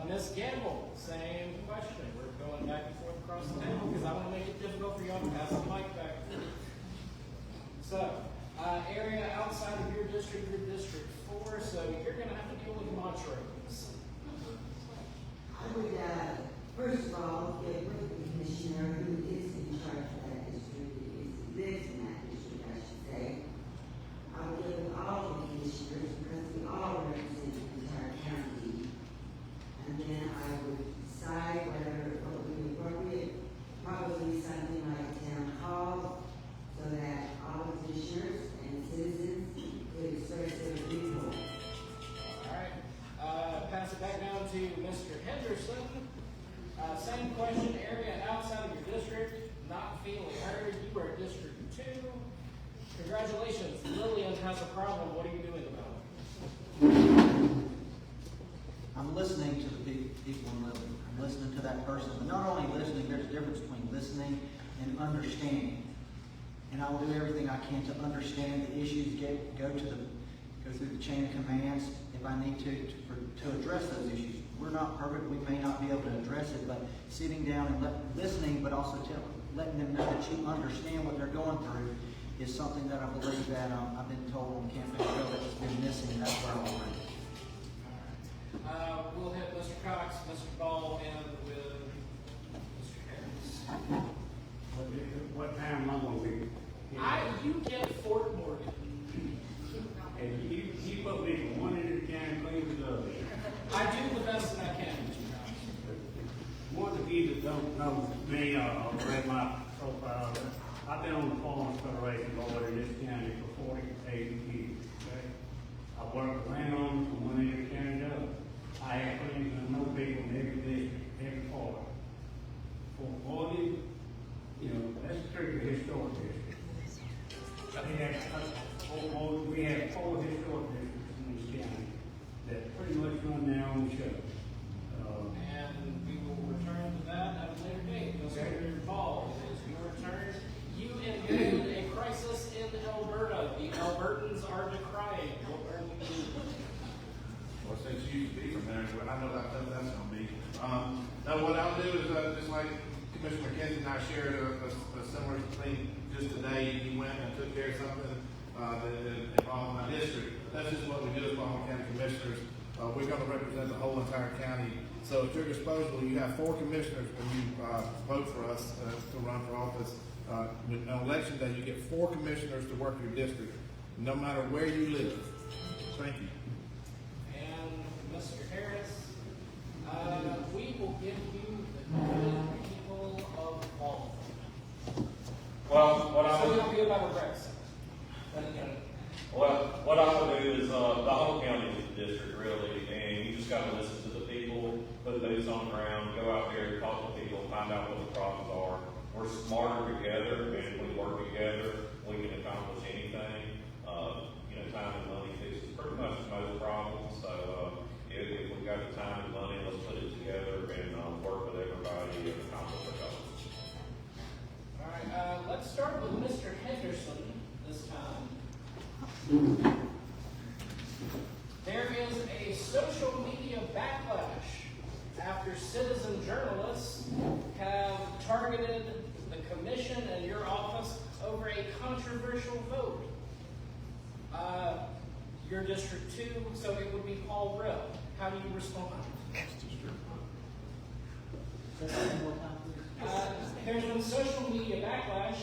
Ms. Gamble, same question. We're going back and forth across the table because I want to make it difficult for y'all to pass the mic back. So, area outside of your District 4, so you're going to have to deal with Montrose. I would, first of all, get with the commissioner who is in charge of that district, who lives in that district, I should say. I would get with all the commissioners because we all represent the entire county. And then I would decide whether what would be appropriate, probably something like a town hall, so that all the commissioners and citizens could express their viewpoint. All right. Pass it back down to Mr. Henderson. Same question, area outside of your district, not feeling heard. You are District 2. Congratulations. Lillian has a problem. What are you doing about it? I'm listening to the people in Liberty. I'm listening to that person. But not only listening, there's a difference between listening and understanding. And I will do everything I can to understand the issues, go through the chain of commands if I need to address those issues. We're not perfect. We may not be able to address it, but sitting down and listening, but also letting them know that you understand what they're going through is something that I believe that, I've been told on Campaign Trail that has been missing, and that's where I want to bring it. We'll hit Mr. Cox, Mr. Ball, and with Mr. Harris. What time am I gonna be? You get Fort Morgan. And you put me from one end of the county clean to the other. I do the best that I can, Mr. Cox. One of you that don't know me, or read my profile, I've been on the Farmers Federation Board in this county for 48 years, okay? I work with landowners from one end of the county to the other. I have friends and know people in every district, every part. For 40, that's a pretty historic district. We have 4 historic districts in this county that pretty much run their own show. And we will return to that at a later date. Mr. Ball, it is your turn. You inherited a crisis in Alberta. The Albertans are decrying. What are we doing? Well, since you used to be from there, I know that's gonna be. Now what I'll do is, just like Commissioner McKenzie and I shared a similar thing just today. He went and took care of something, that involved my district. That's just what we do as Baldwin County Commissioners. We're gonna represent the whole entire county. So at your disposal, you have 4 commissioners when you, vote for us, to run for office. On election day, you get 4 commissioners to work your district, no matter where you live. Thank you. And Mr. Harris, we will give you the good people of Baldwin. Well, what I So would, you'll be about regrets. what I would do is, the whole county is the district really, and you just gotta listen to the people, put boots on the ground, go out there, talk to people, find out what the problems are. We're smarter together, and if we work together, we can accomplish anything. Time and money fixes pretty much most problems, so, if we got the time and money, let's put it together and, work with everybody and accomplish our goals. All right, let's start with Mr. Henderson this time. There is a social media backlash after citizen journalists have targeted the commission and your office over a controversial vote. Your District 2, so it would be Paul Rill. How do you respond? There's been social media backlash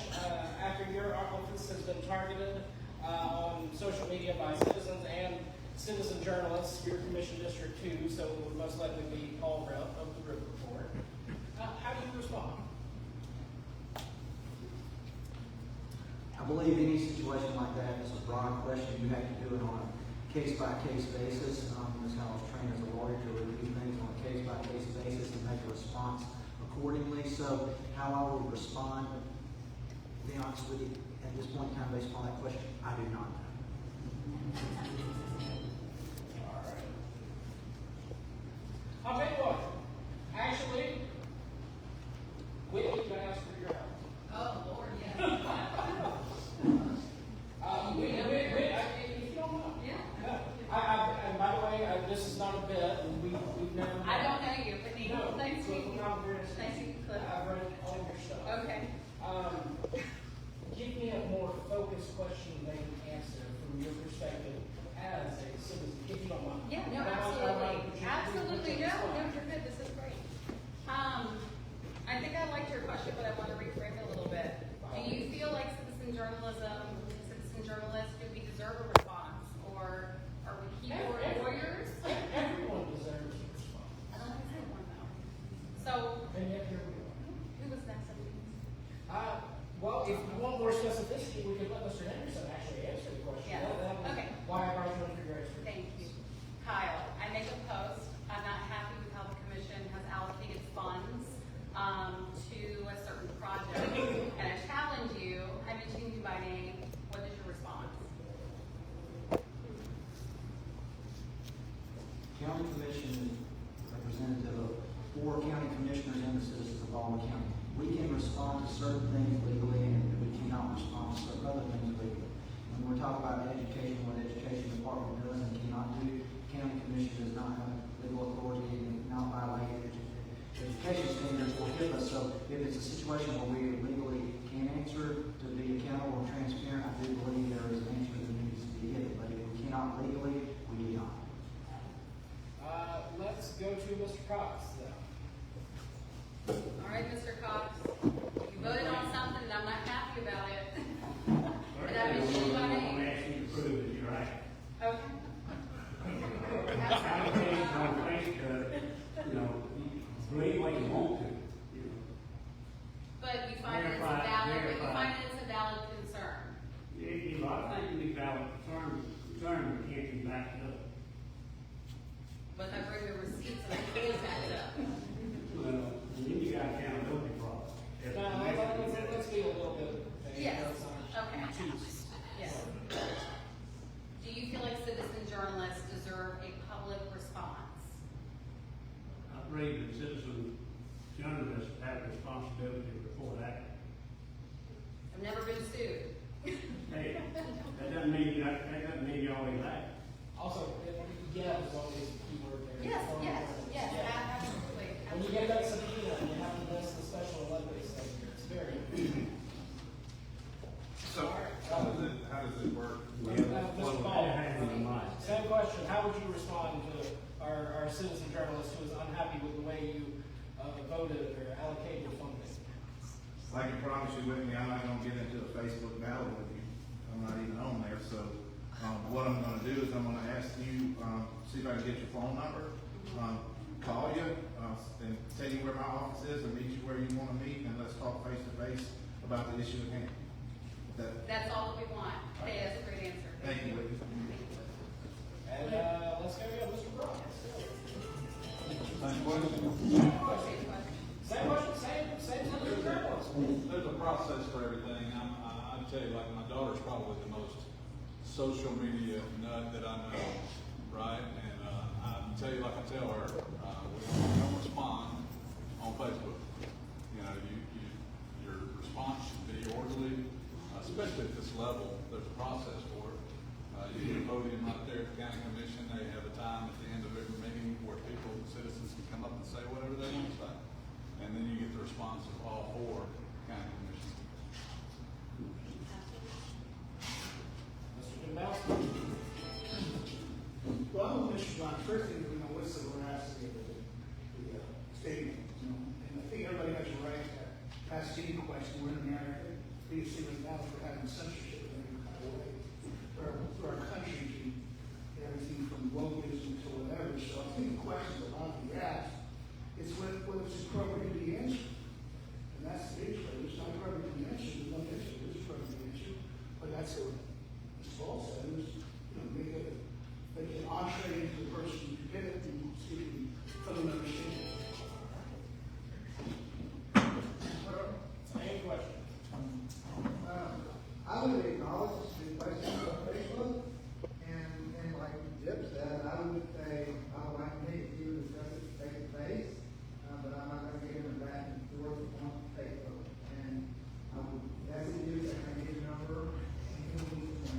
after your office has been targeted on social media by citizens and citizen journalists. Your Commission District 2, so it would most likely be Paul Rill of the River Report. How do you respond? I believe any situation like that is a broad question. You have to do it on a case-by-case basis. That's how I was trained as a lawyer, to review things on a case-by-case basis and make a response accordingly. So how I would respond, to be honest with you, at this point in time, based upon that question, I do not know. All right. I'll tell you what. Actually, we need to ask for your help. Oh, Lord, yeah. If you don't mind. Yeah. And by the way, this is not a bit. We've never. I don't know you, but Nick, No, thanks so you. we're not very- Thanks you, Cliff. I've read all your stuff. Okay. Give me a more focused question they can answer from your perspective as a citizen, if you don't mind. Yeah, no, absolutely. Absolutely, no, you're good, this is great. I think I liked your question, but I want to rephrase it a little bit. Do you feel like citizen journalists, do we deserve a response, or are we keyboard warriors? Everyone deserves a response. I don't think I one though. So, And yet here we are. who was next? Well, if you want more specificity, we could let Mr. Henderson actually answer the question. Yeah. That was Okay. Why I brought you into your expertise. Thank you. Kyle, I make a post. I'm not happy with how the commission has allocated funds to a certain project. And I challenge you, I mentioned you by name. What is your response? County Commission is representative of 4 county commissioners and the citizens of Baldwin County. We can respond to certain things legally, and we cannot respond to certain other things legally. When we're talking about education, what education department does and cannot do, county commission does not have legal authority and not violate education standards or HIPAA. So if it's a situation where we legally can answer to be accountable and transparent, I legally, we do not. Let's go to Mr. Cox, then. All right, Mr. Cox, you voted on something and I'm not happy about it. But I mentioned my I'm name. gonna ask you to prove that you're right. Okay. I can change my face cut, you know, believe what you want to, you know. But you find it it's a valid, but you find it it's a valid concern. I think you need valid concern, but can't be backed up. But I bring the receipts and I can back it up. Well, and then you got accountability problem. If the Now, measure- let's be a little bit. Yes, okay. Yes. Do you feel like citizen journalists deserve a public response? I believe that citizen journalists have a responsibility to report that. I've never been sued. Hey, that doesn't mean you always act. Also, yeah, is always a key word there. Yes, Yeah. absolutely. When you get that subpoena and you have to miss the Special Olympics, it's very. So, how does it work? Mr. Paul, Having in mind. same question. How would you respond to our citizen journalist who is unhappy with the way you voted or allocated funding? I can promise you with me, I'm not gonna get into a Facebook battle with you. I'm not even on there, so, what I'm gonna do is I'm gonna ask you, see if I can get your phone number, call you, and tell you where my office is, and meet you where you wanna meet, and let's talk face to face about the issue at hand. That's all that we want. Okay, that's a great answer. Thank you, Whitney. And, let's go to Mr. Brown. Same question. Same question, same citizen journalist. There's a process for everything. I tell you, like, my daughter's probably the most social media nut that I know, right? And, I tell you, like I tell her, we don't respond on Facebook. You know, your response should be orderly, especially at this level. There's a process for it. You get a podium right there at the county commission. They have a time at the end of every meeting where people, citizens can come up and say whatever they want to say. And then you get the response of all four county commissioners. Mr. Dombrowski. Well, I'm gonna Mr. Blunt, first thing, what's the veracity of the statement, and I think everybody has a right to ask any question, we're in America, we see the battle for having censorship in every kind of way, for our country to, everything from wokeism to whatever, so I think the questions that ought to be asked, is whether it's appropriate to be answered, and that's the issue, it's not appropriate to be answered, there's no answer, it's appropriate to be answered, but that's what Ms. Paul said, it was, make an entree into the person who did it and see if you fully understand it. Same question. I would acknowledge the questions on Facebook, and like Jim said, I would say, I would like to meet you and discuss it face to face, but I'm not gonna get into back and forth on Facebook. And I would message you, say, I need your number, and you can meet me.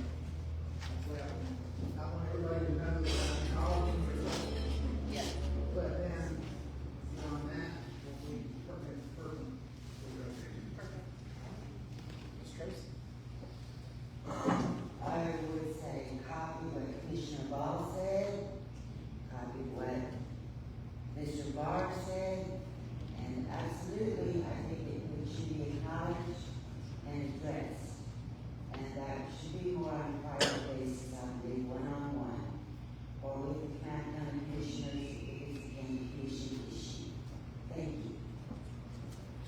Well, I want everybody to know that I'm calling for something. Yes. But then, beyond that, we'll be perfect person. Perfect. Ms. Tracy. I would say copy what Commissioner Ball said, copy what Mr. Barr said, and absolutely, I think it should be acknowledged and addressed. And that should be more on a private basis, I believe, one-on-one, or with the county commissioners if it's a county commission issue. Thank you.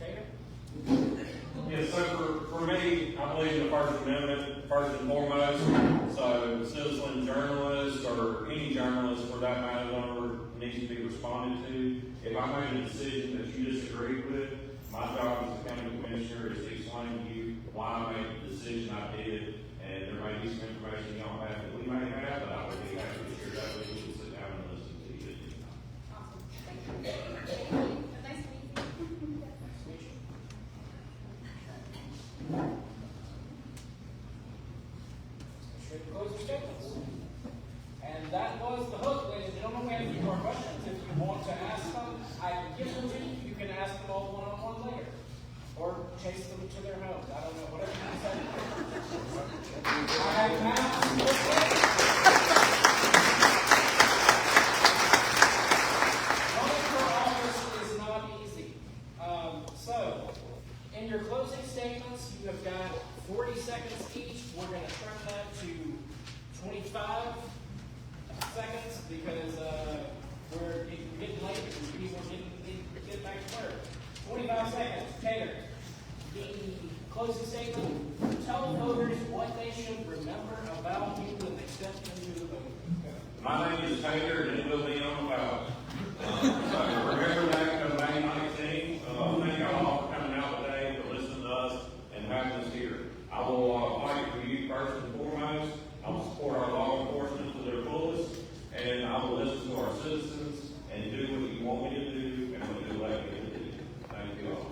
Jada? Yes, so for me, I believe in the First Amendment, first and foremost. So citizen journalists or any journalist for that matter needs to be responded to. If I made a decision that you disagreed with, my job as a county commissioner is to explain to you why I made the decision I did. And there may be some information you don't have that we may have, but I would be happy to share that with you and sit down and listen to you. Awesome. Thank you. Thank you. Nice to meet you. Straight to closing statements. And that was the hook, ladies and gentlemen. We have a few more questions. If you want to ask them, I can give them to you. You can ask them all one-on-one later. Or chase them to their homes. I don't know, whatever you decide. I have now. 25 seconds because we're getting late and people are getting back to work. 25 seconds. Taylor, the closing statement. Tell voters what they should remember about you and accept them to the vote. My name is Taylor, and it will be on the ballot. So remember that on May 19th. Thank y'all all for coming out today, for listening to us, and having us here. I will fight for you first and foremost. I will support our law enforcement to their fullest, and I will listen to our citizens and do what you want me to do and what you elect me to do. Thank you all.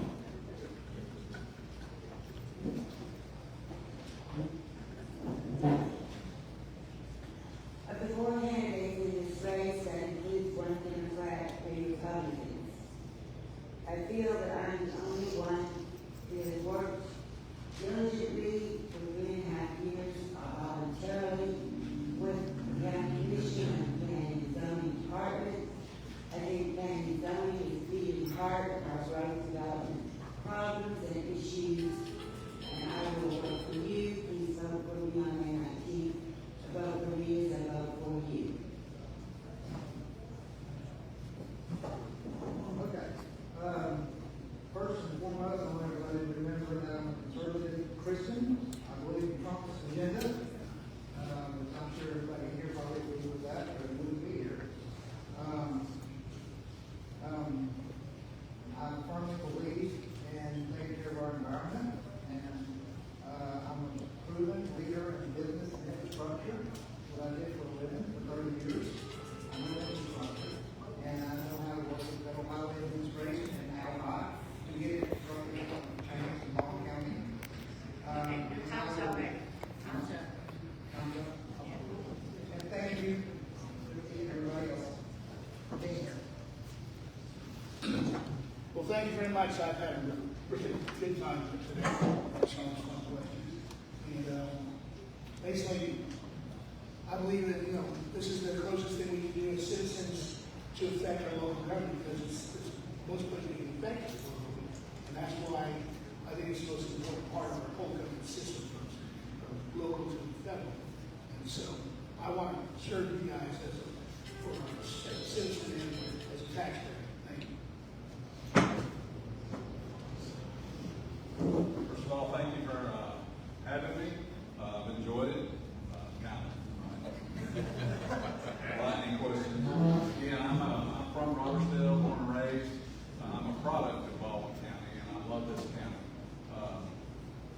Before candidates in this race that includes one Democrat and Republicans, I feel that I'm the only one who has worked diligently for 3.5 years voluntarily with the County Commission and Planning and Zoning Department. I think Planning and Zoning is beating heart of our growth development problems and issues, and I will work for you. Please vote for me on May 19th. Vote for me as I vote for you. Okay. First and foremost, I want everybody to remember that I'm a conservative Christian. I believe in Trump's agenda. I'm sure everybody here probably agrees with that, or it wouldn't be here. I firmly believe in taking care of our environment, and I'm a proven leader in business and infrastructure. What I did for a living for 30 years. I know infrastructure, and I know how to work with federal highway administration and how not to get infrastructure changed in Baldwin County. Time's up, Rick. Time's up. And thank you to everybody else for being here. Well, thank you very much. I've had a really good time today. Answering some questions. And basically, I believe that, this is the closest thing we can do as citizens to affect our local government, because it's most politically effective. And that's why I think it's the most important part of our whole government system, from local to federal. And so I want to serve you guys as a citizen and as a taxpayer. Thank you. First of all, thank you for having me. I've enjoyed it. Lightning question. Yeah, I'm from Robersville, born and raised. I'm a product of Baldwin County, and I love this county.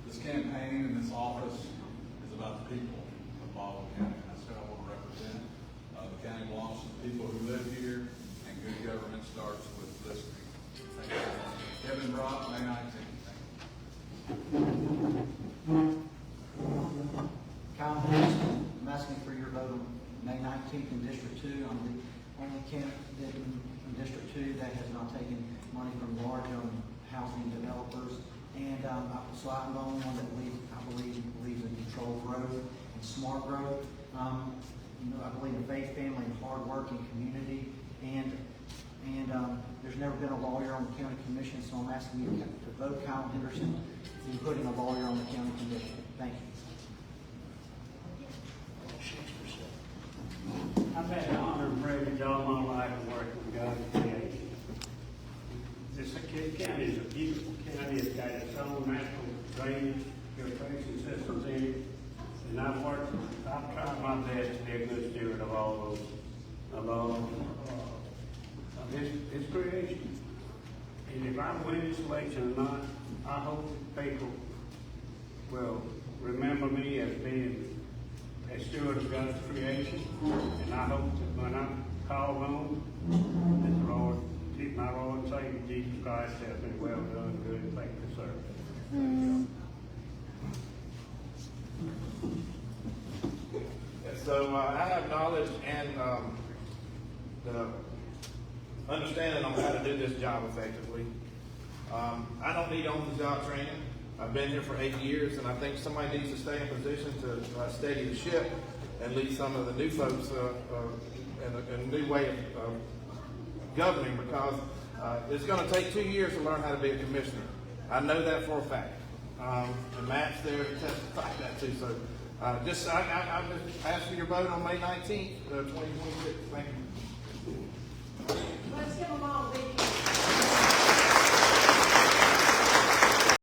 This campaign and this office is about the people of Baldwin County, and that's what I want to represent. The county belongs to the people who live here, and good government starts with listening. Thank you. Kevin Brock, May 19th. Kyle Harrison, I'm asking for your vote on May 19th in District 2. I'm the only candidate in District 2 that has not taken money from large housing developers. And so I'm the only one that believes in controlled growth and smart growth. I believe in faith, family, and hard work and community. And there's never been a lawyer on the county commission, so I'm asking you to vote Kyle Henderson in putting a lawyer on the county commission. Thank you. I've had the honor and privilege all my life of working with God's creation. This county is a beautiful county. It's got its own natural drainage, filtration systems in it. And I've tried my best to be a good steward of all his creation. And if I win this election or not, I hope people will remember me as being a steward of God's creation, and I hope that when I'm called home, that the Lord, my Lord and Savior Jesus Christ, tells me, well done, good and faithful servant. And so I have knowledge and the understanding on how to do this job effectively. I don't need on-the-job training. I've been here for 8 years, and I think somebody needs to stay in position to steady the ship and lead some of the new folks in a new way of governing, because it's going to take 2 years to learn how to be a commissioner. I know that for a fact. And Matt's there to testify that too. So I'm just ask for your vote on May 19th, 2026. Thank you.